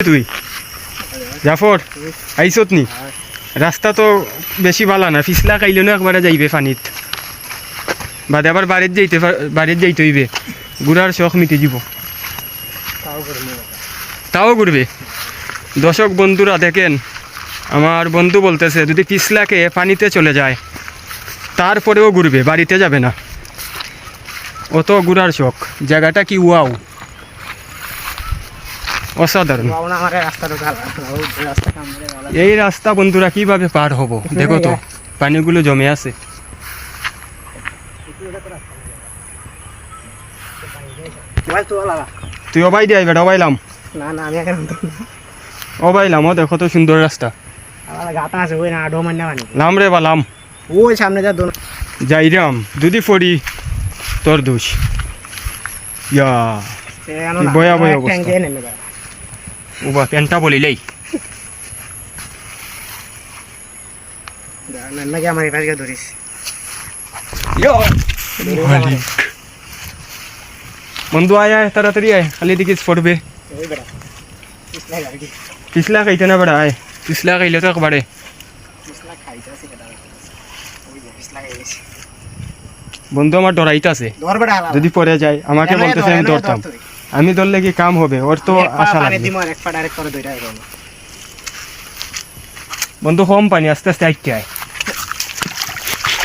তুই জাফর আইসত নি রাস্তা তো বেশি ভালো না পিছলা খাইলে না একবারে যাইবে পানিত বাদে আবার বাড়ির যাইতে হইবে ঘুরার শখ মিটে যাব তাও ঘুরবে দর্শক বন্ধুরা দেখেন আমার বন্ধু বলতেছে যদি পিছলাকে পানিতে চলে যায় তারপরেও ঘুরবে বাড়িতে যাবে না অত ঘুরার শখ জায়গাটা কি ওয়াও অসাধারণ এই রাস্তা বন্ধুরা কিভাবে পার হব দেখো তো পানিগুলো জমে আছে তুই অবাই দিয়ে বেটা অবাইলাম অবাইলাম ও দেখো তো সুন্দর রাস্তা লাম রে বা লাম ওই সামনে যা যাইরাম যদি পড়ি তোর দোষ ইয়া বয়া বয়া অবস্থা ওবা প্যান্টটা বলিলেই বন্ধু আয় আয় তাড়াতাড়ি আয় খালি দিকে পড়বে পিছলা খাইতে না বেড়া আয় পিছলা খাইলে তো একবারে বন্ধু আমার ডরাইতে আছে যদি পরে যায় আমাকে বলতেছে আমি ধরতাম আমি ধরলে কি কাম হবে ওর তো আশা লাগবে বন্ধু কম পানি আস্তে আস্তে আইতে আয়